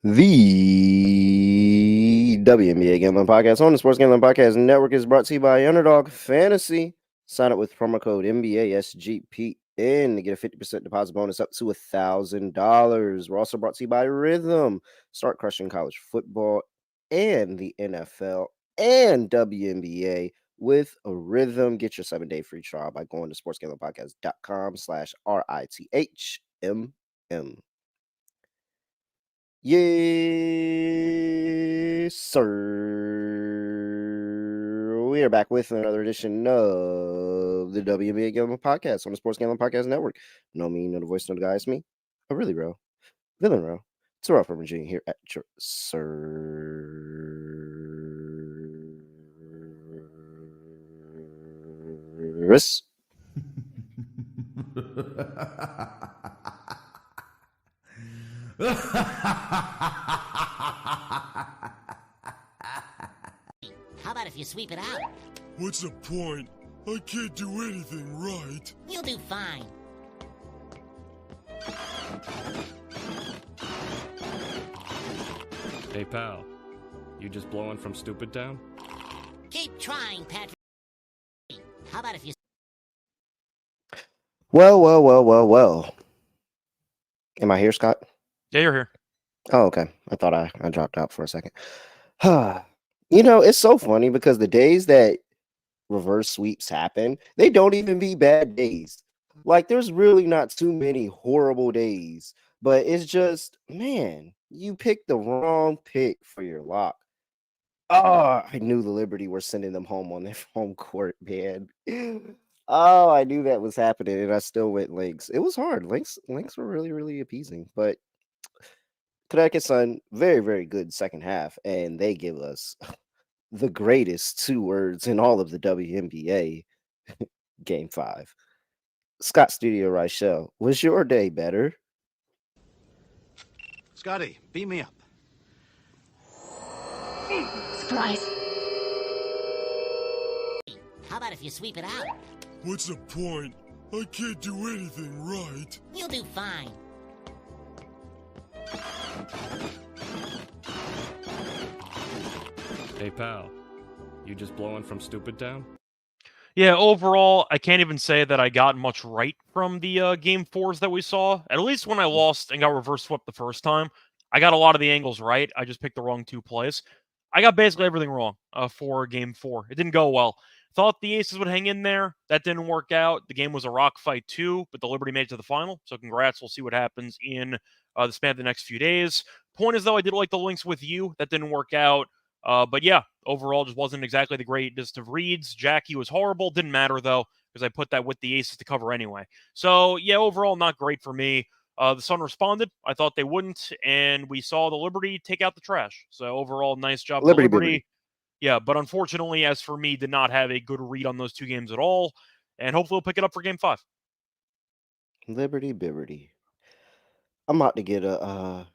The WNBA Gambling Podcast on the Sports Gambling Podcast Network is brought to you by Underdog Fantasy. Sign up with promo code NBA SGPN to get a 50% deposit bonus up to $1,000. We're also brought to you by Rhythm. Start crushing college football and the NFL and WNBA with a Rhythm. Get your 7-day free trial by going to sportsgamblingpodcast.com/RITHMM. Yes, sir. We are back with another edition of the WNBA Gambling Podcast on the Sports Gambling Podcast Network. No me, no the voice, no the guy. It's me. Oh, really, bro. Villain, bro. Terrell Furman Jr. here at your service. How about if you sweep it out? What's the point? I can't do anything right. You'll do fine. Hey, pal. You just blowing from stupid town? Keep trying, Patrick. How about if you... Well. Am I here, Scott? Yeah, you're here. Oh, okay. I thought I dropped out for a second. You know, it's so funny because the days that reverse sweeps happen, they don't even be bad days. Like, there's really not too many horrible days, but it's just, man, you picked the wrong pick for your lock. Oh, I knew the Liberty were sending them home on their home court, man. Oh, I knew that was happening, and I still went Lynx. It was hard. Lynx were really, really appeasing, but Connecticut Sun, very, very good second half, and they give us the greatest 2 words in all of the WNBA. Game 5. Scott Studio Reichel, was your day better? Scotty, beam me up. Surprise. How about if you sweep it out? What's the point? I can't do anything right. You'll do fine. Hey, pal. You just blowing from stupid town? Yeah, overall, I can't even say that I got much right from the Game 4s that we saw. At least when I lost and got reverse swept the first time, I got a lot of the angles right. I just picked the wrong 2 plays. I got basically everything wrong for Game 4. It didn't go well. Thought the Aces would hang in there. That didn't work out. The game was a rock fight too, but the Liberty made it to the final. So congrats. We'll see what happens in the span of the next few days. Point is, though, I did like the Lynx with you. That didn't work out. But yeah, overall, just wasn't exactly the greatest of reads. Jackie was horrible. Didn't matter, though, because I put that with the Aces to cover anyway. So yeah, overall, not great for me. The Sun responded. I thought they wouldn't, and we saw the Liberty take out the trash. So overall, nice job for the Liberty. Yeah, but unfortunately, as for me, did not have a good read on those 2 games at all, and hopefully we'll pick it up for Game 5. Liberty Bibberty. I'm about to get a,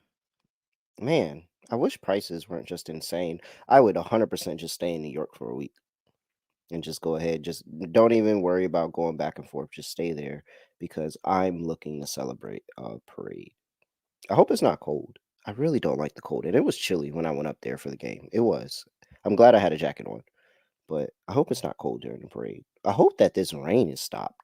man, I wish prices weren't just insane. I would 100% just stay in New York for a week and just go ahead. Just don't even worry about going back and forth. Just stay there because I'm looking to celebrate a parade. I hope it's not cold. I really don't like the cold. And it was chilly when I went up there for the game. It was. I'm glad I had a jacket on, but I hope it's not cold during the parade. I hope that this rain is stopped.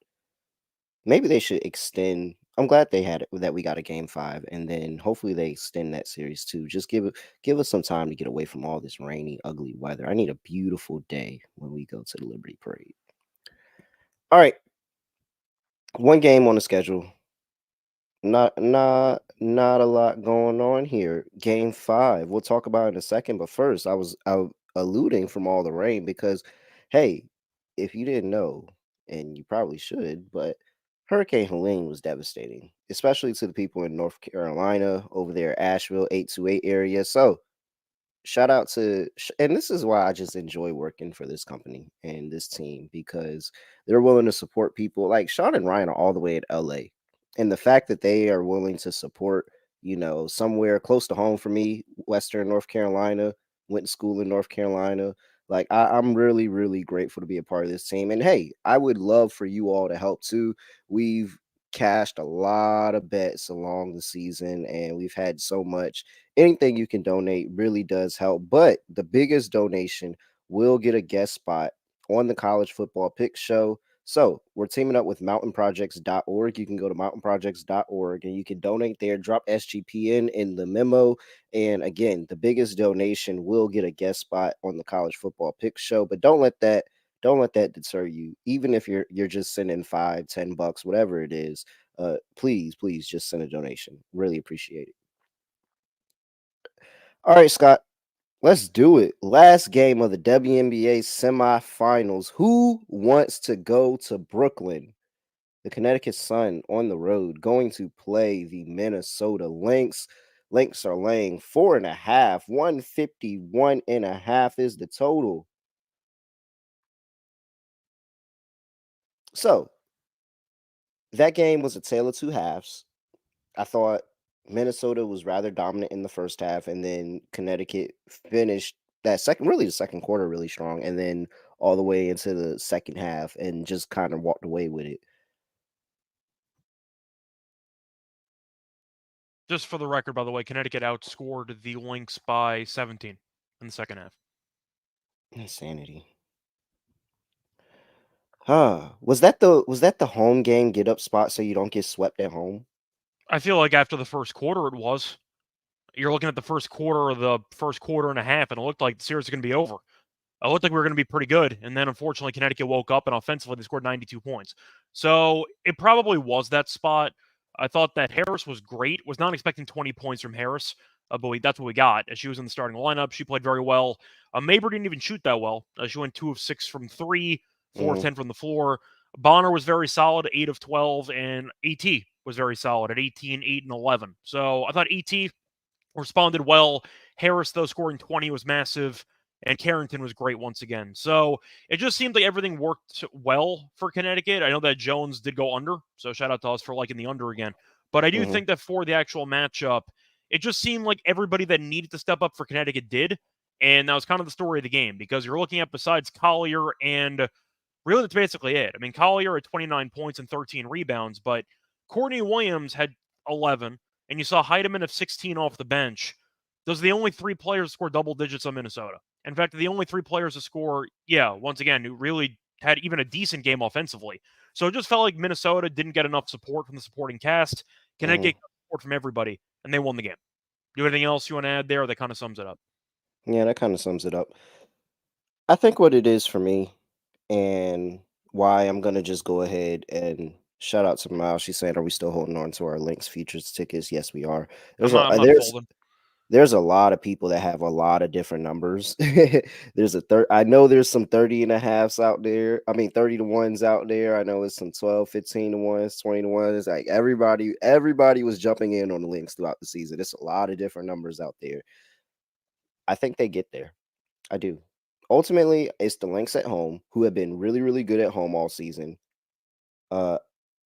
Maybe they should extend. I'm glad they had it, that we got a Game 5, and then hopefully they extend that series too. Just give us some time to get away from all this rainy, ugly weather. I need a beautiful day when we go to the Liberty Parade. All right, 1 game on the schedule. Not a lot going on here. Game 5. We'll talk about it in a second, but first, I was alluding from all the rain because, hey, if you didn't know, and you probably should, but Hurricane Helene was devastating, especially to the people in North Carolina, over there, Asheville, 828 area. So, shout out to, and this is why I just enjoy working for this company and this team because they're willing to support people. Like Sean and Ryan are all the way at LA. And the fact that they are willing to support, somewhere close to home for me, Western North Carolina, went to school in North Carolina. Like I'm really, really grateful to be a part of this team. And hey, I would love for you all to help too. We've cashed a lot of bets along the season, and we've had so much. Anything you can donate really does help. But the biggest donation will get a guest spot on the College Football Pick Show. So we're teaming up with mountainprojects.org. You can go to mountainprojects.org and you can donate there. Drop SGPN in the memo. And again, the biggest donation will get a guest spot on the College Football Pick Show. But don't let that deter you. Even if you're just sending $5, $10, whatever it is, please just send a donation. Really appreciate it. All right, Scott, let's do it. Last game of the WNBA semifinals. Who wants to go to Brooklyn? The Connecticut Sun on the road going to play the Minnesota Lynx. Lynx are laying 4.5. 151.5 is the total. So that game was a tale of two halves. I thought Minnesota was rather dominant in the first half, and then Connecticut finished the second quarter really strong, and then all the way into the second half and just kind of walked away with it. Just for the record, by the way, Connecticut outscored the Lynx by 17 in the second half. Insanity. Huh. Was that the home game get up spot so you don't get swept at home? I feel like after the first quarter, it was. You're looking at the first quarter of the first quarter and a half, and it looked like the series was going to be over. It looked like we were going to be pretty good, and then unfortunately Connecticut woke up, and offensively they scored 92 points. So it probably was that spot. I thought that Harris was great. Was not expecting 20 points from Harris, but that's what we got. As she was in the starting lineup, she played very well. Maber didn't even shoot that well. She went 2 of 6 from 3, 4 of Mhm. 10 from the floor. Bonner was very solid, 8 of 12, and AT was very solid at 18, 8, and 11. So I thought AT responded well. Harris, though, scoring 20 was massive, and Carrington was great once again. So it just seemed like everything worked well for Connecticut. I know that Jones did go under, so shout out to us for liking the under again. But I do Mhm. think that for the actual matchup, it just seemed like everybody that needed to step up for Connecticut did, and that was kind of the story of the game because you're looking at besides Collier and really that's basically it. I mean, Collier had 29 points and 13 rebounds, but Courtney Williams had 11, and you saw Heidemann of 16 off the bench. Those are the only 3 players to score double digits on Minnesota. In fact, the only 3 players to score, once again, who really had even a decent game offensively. So it just felt like Minnesota didn't get enough support from the supporting cast. Mhm. Connecticut got support from everybody, and they won the game. Do anything else you want to add there? Or that kind of sums it up. Yeah, that kind of sums it up. I think what it is for me and why I'm gonna just go ahead and shout out to Miles. She's saying, "Are we still holding on to our Links Futures tickets?" Yes, we are. I'm There's a not. I'm not there's folding. there's a lot of people that have a lot of different numbers. There's a third. I know there's some 30 and a halves out there. I mean 30 to ones out there. I know it's some 12, 15 to ones, 20 to ones. Like everybody was jumping in on the links throughout the season. There's a lot of different numbers out there. I think they get there. I do. Ultimately, it's the Lynx at home who have been really, really good at home all season. Uh,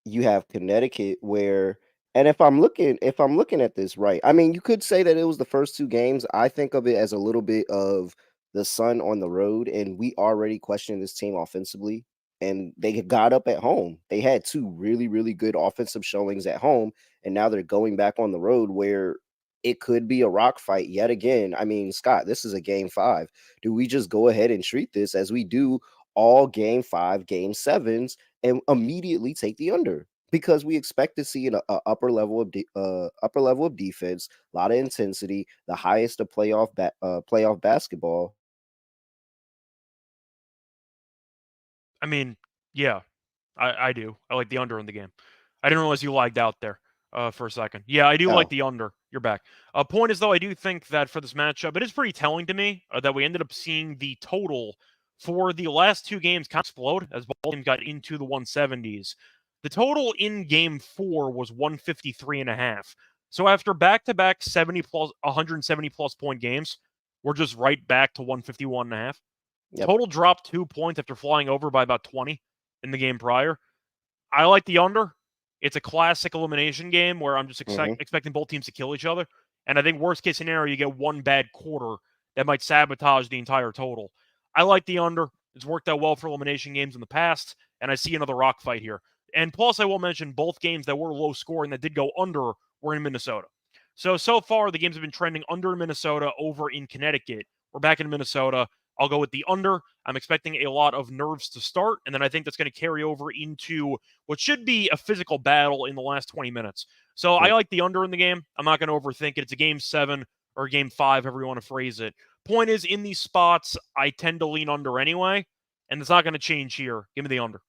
you have Connecticut where, and if I'm looking at this right, I mean, you could say that it was the first 2 games. I think of it as a little bit of the Sun on the road, and we already questioned this team offensively, and they got up at home. They had 2 really, really good offensive showings at home, and now they're going back on the road where it could be a rock fight yet again. I mean, Scott, this is a game 5. Do we just go ahead and treat this as we do all game 5, game 7s, and immediately take the under? Because we expect to see an upper level of upper level of defense, a lot of intensity, the highest of playoff basketball. I mean, yeah, I do. I like the under in the game. I didn't realize you lagged out there for a second. Yeah, I do like Oh, the under. You're back. Point is, though, I do think that for this matchup, it is pretty telling to me that we ended up seeing the total for the last 2 games kind of explode as both teams got into the 170s. The total in game 4 was 153.5. So after back-to-back 70 plus 170 plus point games, we're just right back to 151.5. yep. Total dropped 2 points after flying over by about 20 in the game prior. I like the under. It's a classic elimination game where I'm just Hmm. expecting both teams to kill each other. And I think worst case scenario, you get one bad quarter that might sabotage the entire total. I like the under. It's worked out well for elimination games in the past, and I see another rock fight here. And plus, I will mention both games that were low scoring that did go under were in Minnesota. So far, the games have been trending under in Minnesota, over in Connecticut. We're back in Minnesota. I'll go with the under. I'm expecting a lot of nerves to start, and then I think that's going to carry over into what should be a physical battle in the last 20 minutes. So I like the under in the game. I'm not going to overthink it. It's a game 7 or game 5, however you want to phrase it. Point is, in these spots, I tend to lean under anyway, and it's not going to change here. Give me the under.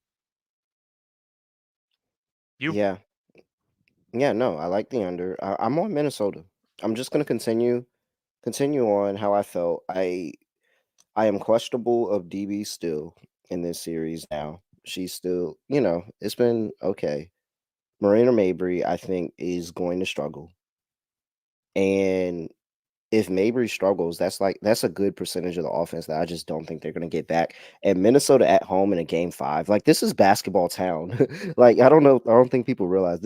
You? Yeah. Yeah, no, I like the under. I'm on Minnesota. I'm just gonna continue on how I felt. I am questionable of DB still in this series now. She's still, it's been okay. Marina Mabry, I think, is going to struggle. And if Mabry struggles, that's a good percentage of the offense that I just don't think they're gonna get back. And Minnesota at home in a game 5, like, this is basketball town. Like, I don't think people realize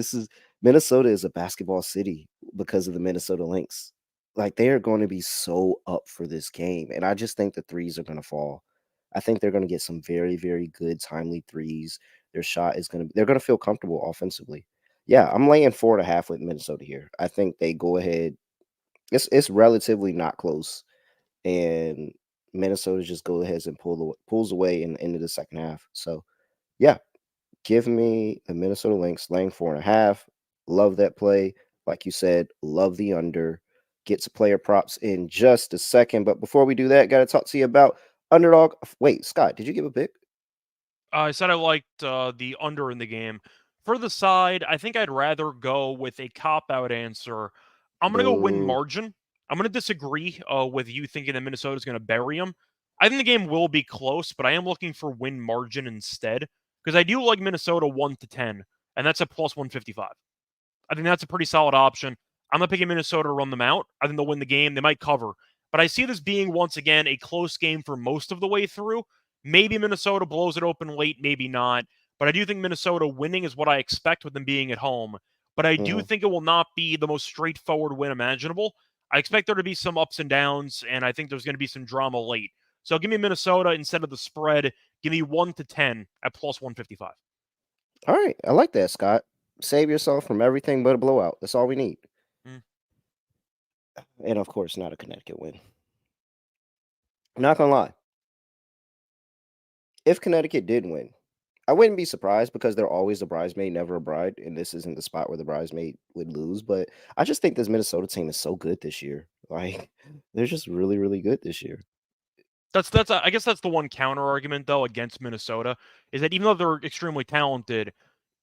Minnesota is a basketball city because of the Minnesota Lynx. Like, they are going to be so up for this game, and I just think the threes are gonna fall. I think they're gonna get some very, very good timely threes. Their shot is they're gonna feel comfortable offensively. Yeah, I'm laying 4.5 with Minnesota here. I think they go ahead. It's relatively not close, and Minnesota just goes ahead and pulls away in the end of the second half. So, yeah, give me the Minnesota Lynx laying 4.5. Love that play. Like you said, love the under. Get to player props in just a second. But before we do that, got to talk to you about underdog. Wait, Scott, did you give a pick? I said I liked the under in the game. For the side, I think I'd rather go with a cop-out answer. I'm going to go win Boo. margin. I'm going to disagree with you thinking that Minnesota's going to bury them. I think the game will be close, but I am looking for win margin instead because I do like Minnesota 1-10, and that's a plus 155. I think that's a pretty solid option. I'm not picking Minnesota to run them out. I think they'll win the game. They might cover. But I see this being, once again, a close game for most of the way through. Maybe Minnesota blows it open late, maybe not. But I do think Minnesota winning is what I expect with them being at home. But I do Mhm. think it will not be the most straightforward win imaginable. I expect there to be some ups and downs, and I think there's going to be some drama late. So give me Minnesota instead of the spread. Give me 1-10 at plus 155. All right, I like that, Scott. Save yourself from everything but a blowout. That's all we need. Mm. And of course, not a Connecticut win. I'm not gonna lie. If Connecticut did win, I wouldn't be surprised because they're always a bridesmaid, never a bride, and this isn't the spot where the bridesmaid would lose. But I just think this Minnesota team is so good this year. Like, they're just really, really good this year. That's I guess that's the one counter argument though against Minnesota is that even though they're extremely talented,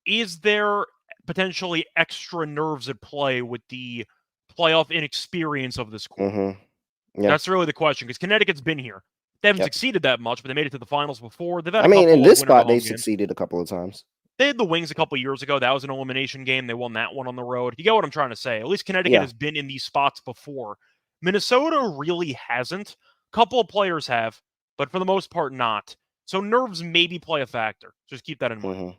is there potentially extra nerves at play with the playoff inexperience of this core? Mm-hmm. Yeah. That's really the question because Connecticut's been here. They haven't Yep. succeeded that much, but they made it to the finals before. They've had I a mean, in couple of this winner go spot, they home games. succeeded a couple of times. They had the Wings a couple years ago. That was an elimination game. They won that one on the road. You get what I'm trying to say. At least Connecticut Yeah. has been in these spots before. Minnesota really hasn't. A couple of players have, but for the most part, not. So nerves maybe play a factor. Just keep that in mind. Mm-hmm.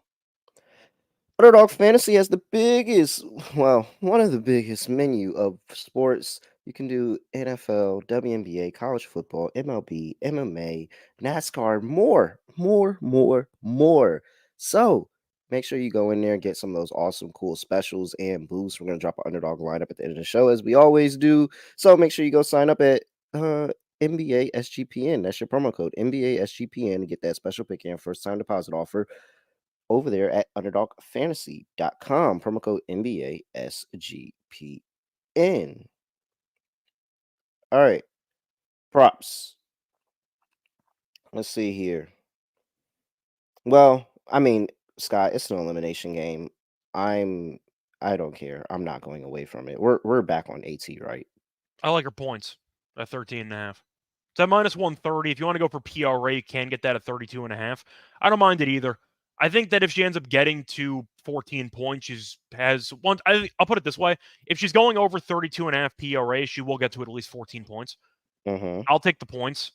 Underdog Fantasy has the biggest, well, one of the biggest menu of sports. You can do NFL, WNBA, college football, MLB, MMA, NASCAR, more. So make sure you go in there and get some of those awesome, cool specials and boosts. We're going to drop an underdog lineup at the end of the show, as we always do. So make sure you go sign up at NBA SGPN. That's your promo code, NBA SGPN, to get that special pick and first time deposit offer over there at underdogfantasy.com. Promo code NBA SGPN. All right. Props. Let's see here. Well, I mean, Scott, it's an elimination game. I don't care. I'm not going away from it. We're back on AT, right? I like her points at 13.5. It's at minus 130. If you want to go for PRA, you can get that at 32.5. I don't mind it either. I think that if she ends up getting to 14 points, I'll put it this way. If she's going over 32.5 PRA, she will get to at least 14 points. Mm-hmm. I'll take the points.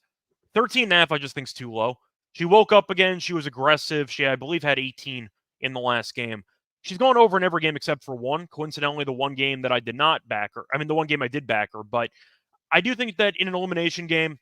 13.5, I just think is too low. She woke up again. She was aggressive. She, I believe, had 18 in the last game. She's gone over in every game except for one. Coincidentally, the one game that I did not back her. I mean, the one game I did back her. But I do think that in an elimination game,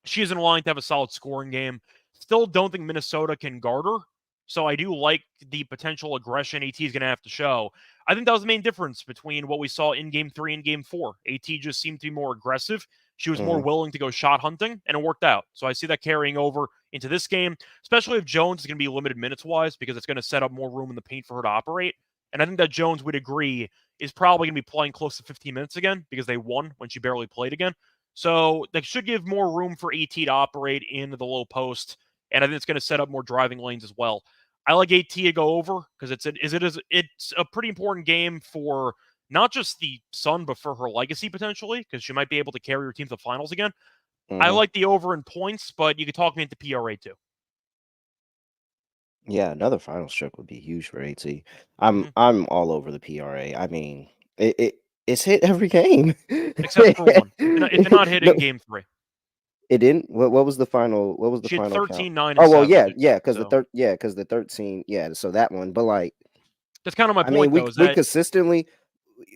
she is in line to have a solid scoring game. Still don't think Minnesota can guard her. So I do like the potential aggression AT is going to have to show. I think that was the main difference between what we saw in Game 3 and Game 4. AT just seemed to be more aggressive. She was more Mhm. willing to go shot hunting, and it worked out. So I see that carrying over into this game, especially if Jones is going to be limited minutes-wise, because it's going to set up more room in the paint for her to operate. And I think that Jones would agree is probably going to be playing close to 15 minutes again because they won when she barely played again. So that should give more room for AT to operate in the low post, and I think it's going to set up more driving lanes as well. I like AT to go over because it's a pretty important game for not just the Sun, but for her legacy potentially, because she might be able to carry her team to the finals again. I Mhm. like the over in points, but you could talk me into PRA too. Yeah, another final trip would be huge for AT. Hmm. I'm all over the PRA. I mean, it's hit every game. Except for one. It did not hit No, in game 3. it didn't. What was the final? What was the She had final count? 13, 9, and Oh well, 7. yeah, because So the 13, yeah. So that one, but like, that's kind of my I mean, point, though, is we that consistently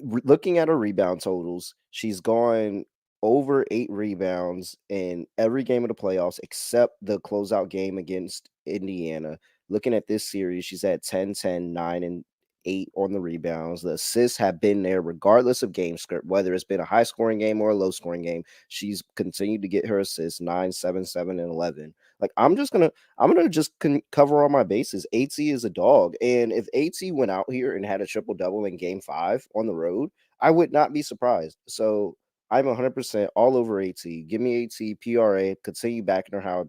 looking at her rebound totals, she's gone over 8 rebounds in every game of the playoffs except the closeout game against Indiana. Looking at this series, she's had 10, 10, 9, and 8 on the rebounds. The assists have been there regardless of game script, whether it's been a high scoring game or a low scoring game. She's continued to get her assists 9, 7, 7, and 11. Like I'm gonna just cover all my bases. AT is a dog, and if AT went out here and had a triple double in Game 5 on the road, I would not be surprised. So I'm 100% all over AT. Give me AT PRA. Continue backing her how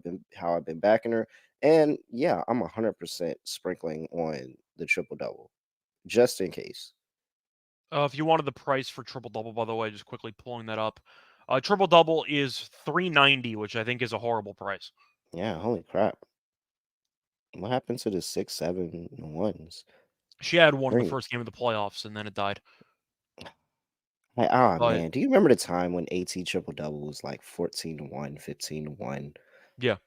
I've been backing her, and yeah, I'm 100% sprinkling on the triple double just in case. if you wanted the price for triple double, by the way, just quickly pulling that up. Triple double is 390, which I think is a horrible price. Yeah, holy crap! What happened to the 6, 7 ones? She had one in the Great. first game of the playoffs, and then it died. But Man, do you remember the time when AT triple double was like 14-1, 15-1? yeah,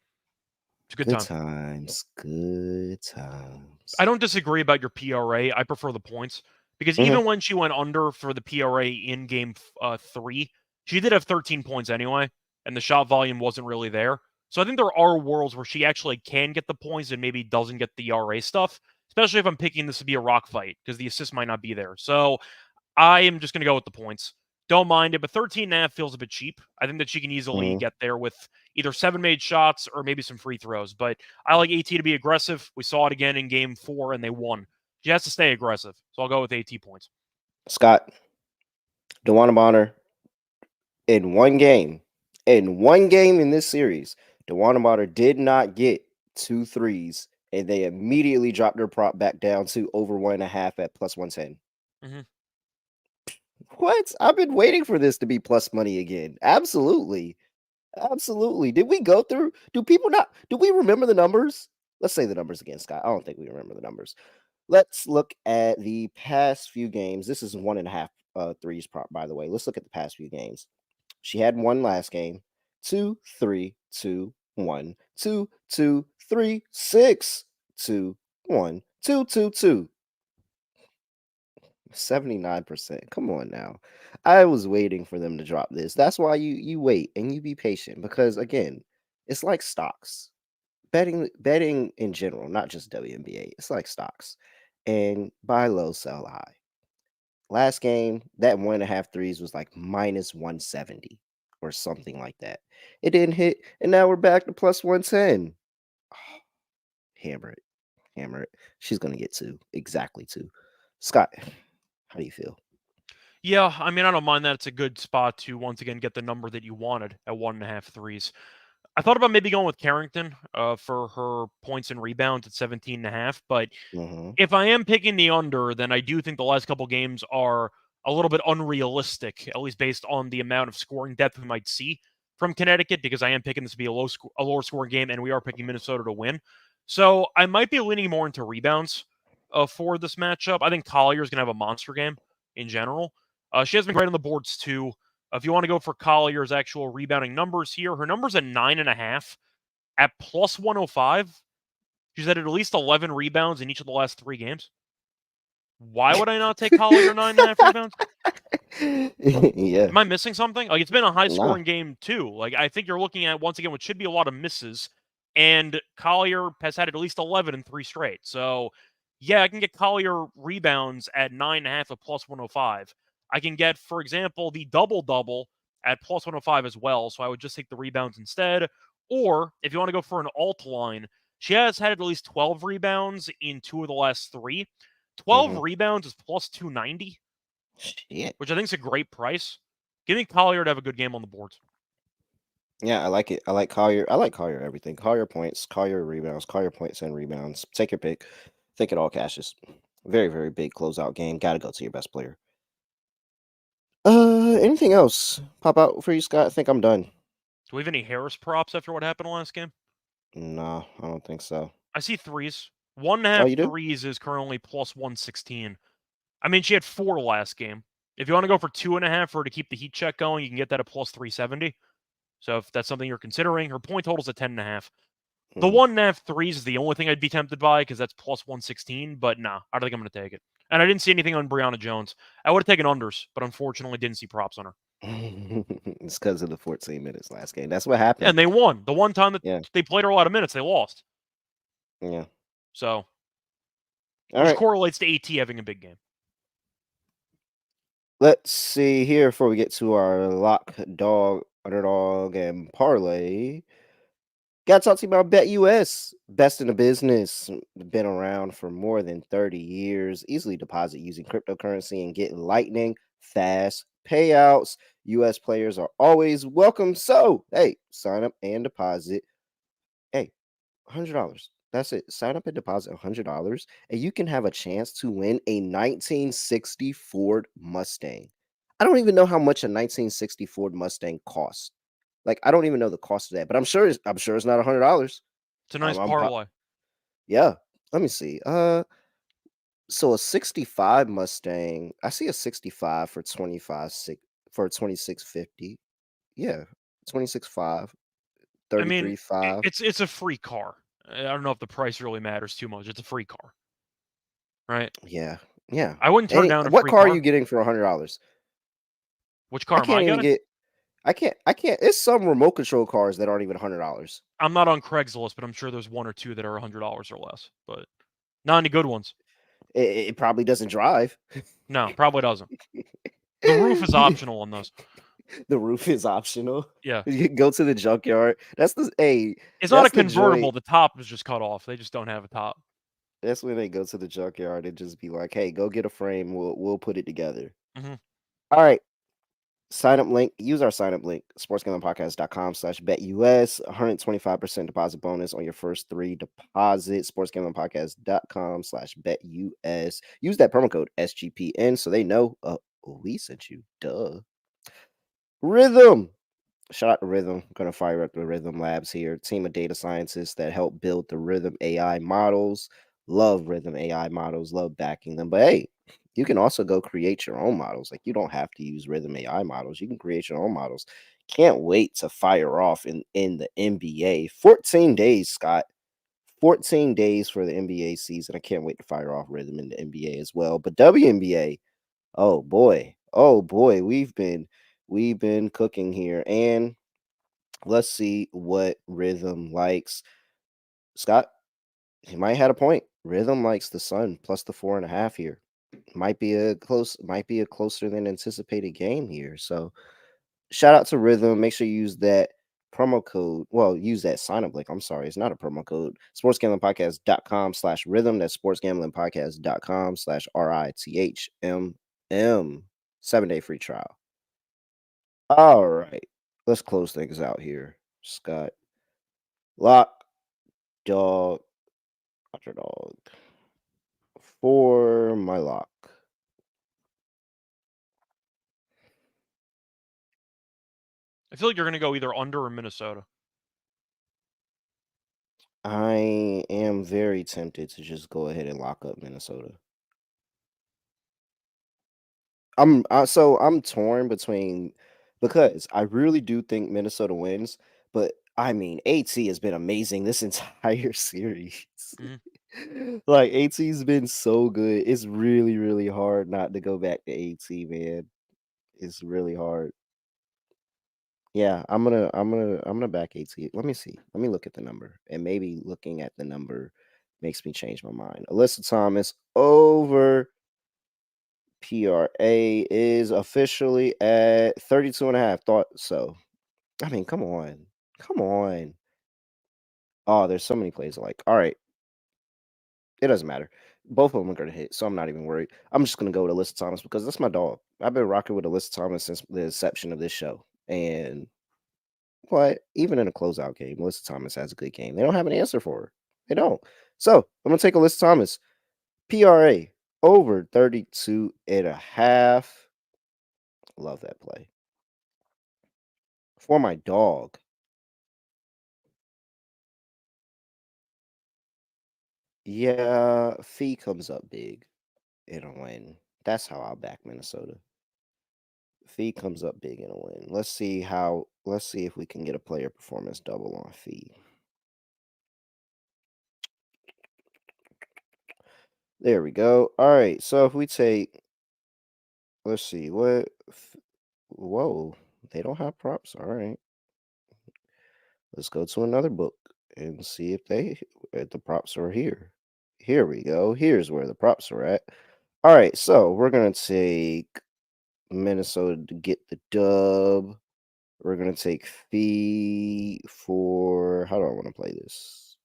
it's a good Good time. times, good times. I don't disagree about your PRA. I prefer the points because Mhm. even when she went under for the PRA in game 3, she did have 13 points anyway, and the shot volume wasn't really there. So I think there are worlds where she actually can get the points and maybe doesn't get the RA stuff, especially if I'm picking this to be a rock fight because the assist might not be there. So I am just going to go with the points. Don't mind it, but 13.5 feels a bit cheap. I think that she can easily Mhm. get there with either 7 made shots or maybe some free throws. But I like AT to be aggressive. We saw it again in game 4, and they won. She has to stay aggressive. So I'll go with AT points. Scott, DeWanna Bonner in one game in this series, DeWanna Bonner did not get 2 threes, and they immediately dropped their prop back down to over 1.5 at plus 110. Hmm. What? I've been waiting for this to be plus money again. Absolutely. Absolutely. Did we go through? Do people not? Do we remember the numbers? Let's say the numbers again, Scott. I don't think we remember the numbers. Let's look at the past few games. This is 1.5 threes prop, by the way. Let's look at the past few games. She had one last game. 2, 3, 2, 1, 2, 2, 3, 6, 2, 1, 2, 2, 2. 79%. Come on now. I was waiting for them to drop this. That's why you wait and you be patient because again, it's like stocks. Betting in general, not just WNBA. It's like stocks. And buy low, sell high. Last game, that 1.5 threes was like minus 170 or something like that. It didn't hit, and now we're back to plus 110. Hammer it. Hammer it. She's gonna get 2. Exactly 2. Scott, how do you feel? Yeah, I mean, I don't mind that. It's a good spot to once again get the number that you wanted at 1.5 threes. I thought about maybe going with Carrington for her points and rebounds at 17.5, but Mhm. if I am picking the under, then I do think the last couple games are a little bit unrealistic, at least based on the amount of scoring depth we might see from Connecticut, because I am picking this to be a lower scoring game, and we are picking Minnesota to win. So I might be leaning more into rebounds for this matchup. I think Collier's going to have a monster game in general. She has been great on the boards too. If you want to go for Collier's actual rebounding numbers here, her numbers at 9.5 at plus 105. She's had at least 11 rebounds in each of the last 3 games. Why would I not take Collier 9.5 rebounds? Yeah. Am I missing something? Like, it's been a high Nah. scoring game too. Like, I think you're looking at once again what should be a lot of misses And Collier has had at least 11 in 3 straight. So, yeah, I can get Collier rebounds at 9.5 at plus 105. I can get, for example, the double-double at plus 105 as well. So I would just take the rebounds instead. Or if you want to go for an alt line, she has had at least 12 rebounds in 2 of the last 3. 12 Mm-hmm. rebounds is plus 290, Shit. which I think is a great price. Give me Collier to have a good game on the boards. Yeah, I like it. I like Collier. I like Collier everything. Collier points, Collier rebounds, Collier points and rebounds. Take your pick. Think it all cashes. Very, very big closeout game. Gotta go to your best player. Anything else pop out for you, Scott? I think I'm done. Do we have any Harris props after what happened last game? No, I don't think so. I see threes. Oh, 1.5 you do? threes is currently plus 116. I mean, she had 4 last game. If you want to go for 2.5 for her to keep the heat check going, you can get that at plus 370. So if that's something you're considering, her point total's at 10.5. The Mhm. 1.5 threes is the only thing I'd be tempted by because that's plus 116. But nah, I don't think I'm going to take it. And I didn't see anything on Brianna Jones. I would have taken unders, but unfortunately didn't see props on her. It's because of the 14 minutes last game. That's what Yeah, happened. and they won. The one time that Yeah, they played her a lot of minutes, they lost. yeah. So, All which right. correlates to AT having a big game. Let's see here before we get to our lock, dog, underdog, and parlay. Got to talk to you about BetUS, best in the business. Been around for more than 30 years. Easily deposit using cryptocurrency and get lightning fast payouts. US players are always welcome. So, hey, sign up and deposit. Hey, $100. That's it. Sign up and deposit $100, and you can have a chance to win a 1960 Ford Mustang. I don't even know how much a 1960 Ford Mustang costs. Like, I don't even know the cost of that, but I'm sure it's not $100. It's a nice I'm po- parlay. yeah. Let me see. So a 65 Mustang. I see a 65 for 2650. Yeah, 26.5, I mean, 33.5. it's a free car. I don't know if the price really matters too much. It's a free car, right? Yeah, yeah. I wouldn't turn Any down a what free car are you car. getting for $100? Which I car am can't I even getting? get. I can't. It's some remote control cars that aren't even $100. I'm not on Craigslist, but I'm sure there's 1 or 2 that are $100 or less. But not any good ones. It probably doesn't drive. No, probably doesn't. The roof is optional on those. The roof is optional. Yeah, You can go to the junkyard. it's not a That's the joint. convertible. The top is just cut off. They just don't have a top. That's when they go to the junkyard and just be like, "Hey, go get a frame. We'll put it together." Hmm. All right. Sign up link. Use our sign up link, sportsgamblingpodcast.com/betus. 125% deposit bonus on your first 3 deposits. Sportsgamblingpodcast.com/betus. Use that promo code SGPN so they know we sent you. Duh. Rhythm. Shout out to Rhythm. Gonna fire up the Rhythm Labs here. Team of data scientists that help build the Rhythm AI models. Love Rhythm AI models. Love backing them. But hey, you can also go create your own models. Like you don't have to use Rhythm AI models. You can create your own models. Can't wait to fire off in the NBA. 14 days, Scott. 14 days for the NBA season. I can't wait to fire off Rhythm in the NBA as well. But WNBA, oh boy. Oh boy, we've been cooking here. And let's see what Rhythm likes. Scott, he might had a point. Rhythm likes the Sun plus the 4.5 here. Might be a closer than anticipated game here. So shout out to Rhythm. Make sure you use that promo code. Well, use that sign up link. I'm sorry, it's not a promo code. Sportsgamblingpodcast.com/rhythm. That's sportsgamblingpodcast.com/RITHMM. 7-day free trial. All right. Let's close things out here. Scott. Lock, dog, underdog. For my lock. I feel like you're going to go either under or Minnesota. I am very tempted to just go ahead and lock up Minnesota. I'm torn between because I really do think Minnesota wins, but I mean AT has been amazing this entire series. Mhm. Like AT's been so good. It's really, really hard not to go back to AT, man. It's really hard. Yeah, I'm gonna back AT. Let me see. Let me look at the number, and maybe looking at the number makes me change my mind. Alyssa Thomas over PRA is officially at 32.5. Thought so. I mean, come on. Come on. Oh, there's so many plays alike. All right. It doesn't matter. Both of them are going to hit, so I'm not even worried. I'm just going to go with Alyssa Thomas because that's my dog. I've been rocking with Alyssa Thomas since the inception of this show. And what? Even in a closeout game, Alyssa Thomas has a good game. They don't have an answer for her. They don't. So I'm going to take Alyssa Thomas. PRA over 32.5. Love that play. For my dog. Yeah, fee comes up big in a win. That's how I'll back Minnesota. Fee comes up big in a win. Let's see if we can get a player performance double on fee. There we go. All right. So if we take, let's see, whoa, they don't have props. All right. Let's go to another book and see if the props are here. Here we go. Here's where the props are at. All right. So we're going to take Minnesota to get the dub. We're going to take fee for, how do I want to play this?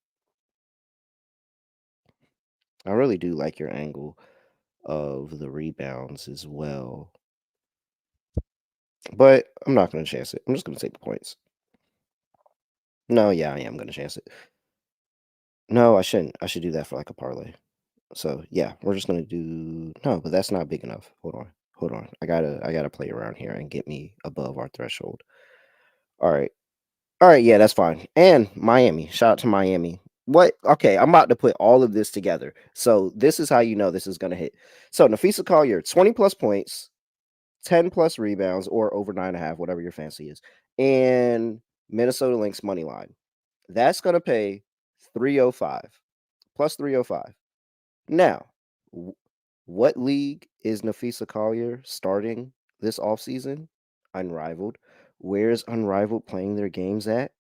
I really do like your angle of the rebounds as well. But I'm not going to chance it. I'm just going to take the points. No, yeah, I am going to chance it. No, I shouldn't. I should do that for like a parlay. So yeah, we're just going to do, no, but that's not big enough. Hold on. I gotta play around here and get me above our threshold. All right. All right, yeah, that's fine. And Miami. Shout out to Miami. What? Okay, I'm about to put all of this together. So this is how you know this is going to hit. So Nafisa Collier, 20 plus points, 10 plus rebounds, or over 9.5, whatever your fancy is. And Minnesota Lynx money line. That's going to pay 305 plus 305. Now, what league is Nafisa Collier starting this offseason? Unrivaled. Where's Unrivaled playing their games at?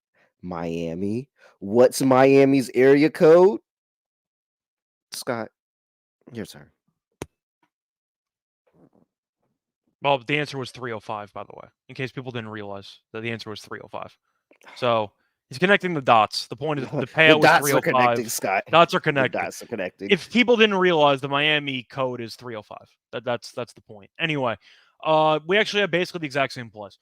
Miami. What's Miami's area code? Scott, your turn. Well, the answer was 305, by the way, in case people didn't realize that the answer was 305. So he's connecting the dots. The point is the payout was 305. Connecting, Scott. Dots are connecting. The dots are connecting. If people didn't realize, the Miami code is 305. That's the point. Anyway, we actually have basically the exact same plays.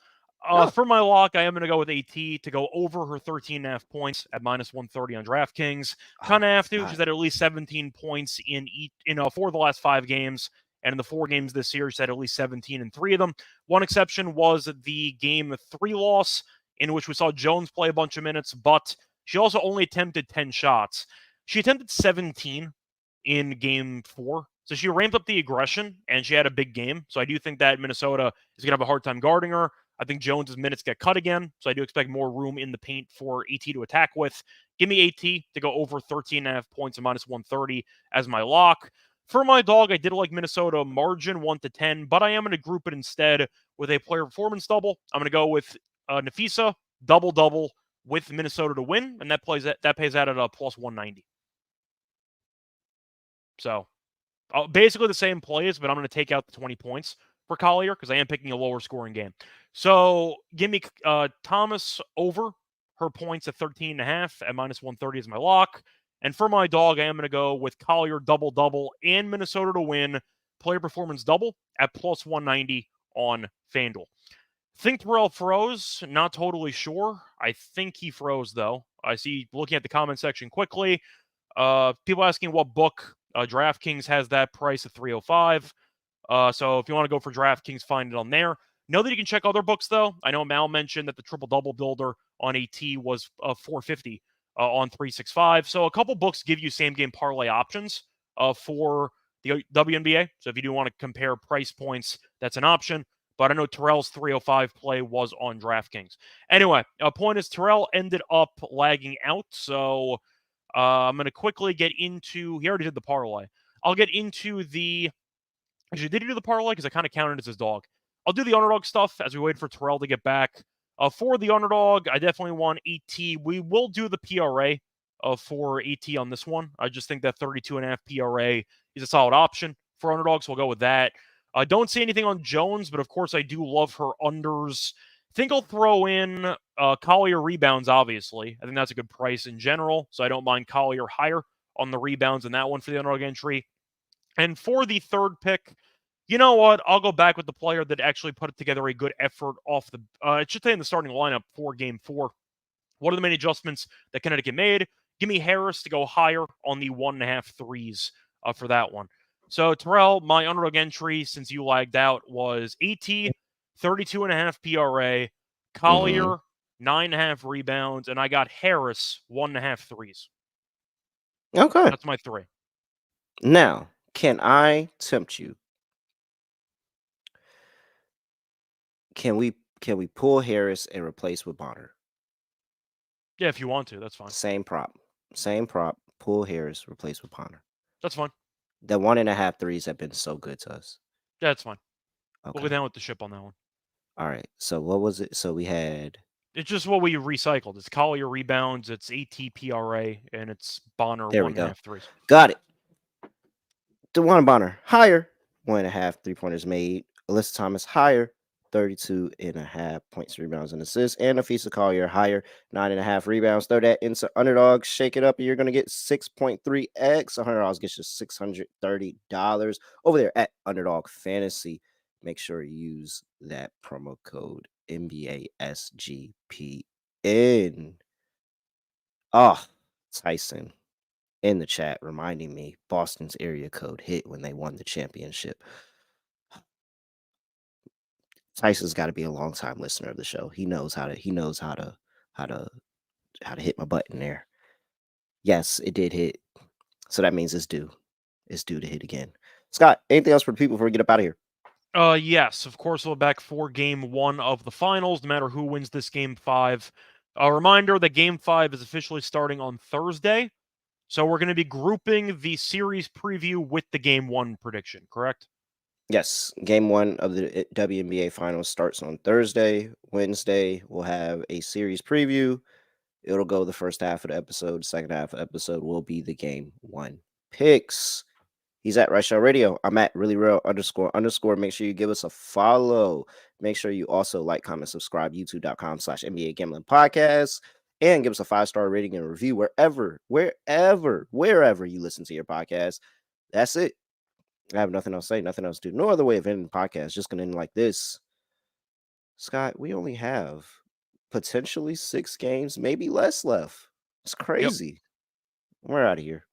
For my lock, I am going to go with AT to go over her 13.5 points at minus 130 on DraftKings. Kind of have to. She's at least 17 points in 4 of the last 5 games. And in the 4 games this year, she's had at least 17 in 3 of them. One exception was the game 3 loss, in which we saw Jones play a bunch of minutes, but she also only attempted 10 shots. She attempted 17 in game 4. So she ramped up the aggression, and she had a big game. So I do think that Minnesota is going to have a hard time guarding her. I think Jones's minutes get cut again, so I do expect more room in the paint for AT to attack with. Give me AT to go over 13.5 points and minus 130 as my lock. For my dog, I did like Minnesota margin 1-10, but I am going to group it instead with a player performance double. I'm going to go with Nafisa double with Minnesota to win, and that pays out at a plus 190. So basically the same plays, but I'm going to take out the 20 points for Collier because I am picking a lower scoring game. So give me Thomas over her points at 13.5 at minus 130 is my lock. And for my dog, I am going to go with Collier double and Minnesota to win, player performance double at plus 190 on FanDuel. Think Terrell froze. Not totally sure. I think he froze, though. I see looking at the comment section quickly. People asking what book. DraftKings has that price at 305. So if you want to go for DraftKings, find it on there. Know that you can check other books, though. I know Mal mentioned that the triple-double builder on AT was 450 on 365. So a couple books give you same-game parlay options for the WNBA. So if you do want to compare price points, that's an option. But I know Terrell's 305 play was on DraftKings. Anyway, point is Terrell ended up lagging out. So I'm going to quickly get into, he already did the parlay. I'll get into the, actually, did he do the parlay? Because I kind of counted as his dog. I'll do the underdog stuff as we wait for Terrell to get back. For the underdog, I definitely want AT. We will do the PRA for AT on this one. I just think that 32.5 PRA is a solid option for underdogs. So we'll go with that. I don't see anything on Jones, but of course I do love her unders. I think I'll throw in Collier rebounds, obviously. I think that's a good price in general, so I don't mind Collier higher on the rebounds in that one for the underdog entry. And for the third pick, you know what? I'll go back with the player that actually put together a good effort off the. It should say in the starting lineup for Game 4. What are the main adjustments that Connecticut made? Give me Harris to go higher on the 1.5 threes for that one. So, Terrell, my underdog entry, since you lagged out, was AT, 32.5 PRA, Collier, 9.5 rebounds, and I got Harris, 1.5 threes. Okay. That's my 3. Now, can I tempt you? Can we pull Harris and replace with Bonner? Yeah, if you want to, that's fine. Same prop. Pull Harris, replace with Bonner. That's fine. The 1.5 threes have been so good to us. Yeah, that's fine. Okay. We'll go down with the ship on that one. All right. So what was it? So we had. It's just what we recycled. It's Collier rebounds, it's AT PRA, and it's Bonner There we go. 1.5 threes. Got it. DeWan Bonner higher, 1.5 3-pointers made. Alyssa Thomas higher, 32.5 points, rebounds, and assists. And Afisa Collier higher, 9.5 rebounds. Throw that into underdogs, shake it up, and you're going to get 6.3x. $100 gets you $630 over there at Underdog Fantasy. Make sure you use that promo code NBA SGPN. Oh, Tyson in the chat reminding me Boston's area code hit when they won the championship. Tyson's got to be a long-time listener of the show. He knows how to hit my button there. Yes, it did hit. So that means it's due. It's due to hit again. Scott, anything else for the people before we get up out of here? Yes, of course, we'll be back for Game 1 of the finals, no matter who wins this Game 5. A reminder that Game 5 is officially starting on Thursday, so we're going to be grouping the series preview with the Game 1 prediction, correct? Yes, Game 1 of the WNBA Finals starts on Thursday. Wednesday, we'll have a series preview. It'll go the first half of the episode. Second half of the episode will be the Game 1 picks. He's at Reichel Radio. I'm at really real __. Make sure you give us a follow. Make sure you also like, comment, subscribe, youtube.com/NBA Gambling Podcast. And give us a 5-star rating and review wherever you listen to your podcast. That's it. I have nothing else to say, nothing else to do. No other way of ending the podcast. Just going to end like this. Scott, we only have potentially 6 games, maybe less left. It's crazy. Yep. We're out of here.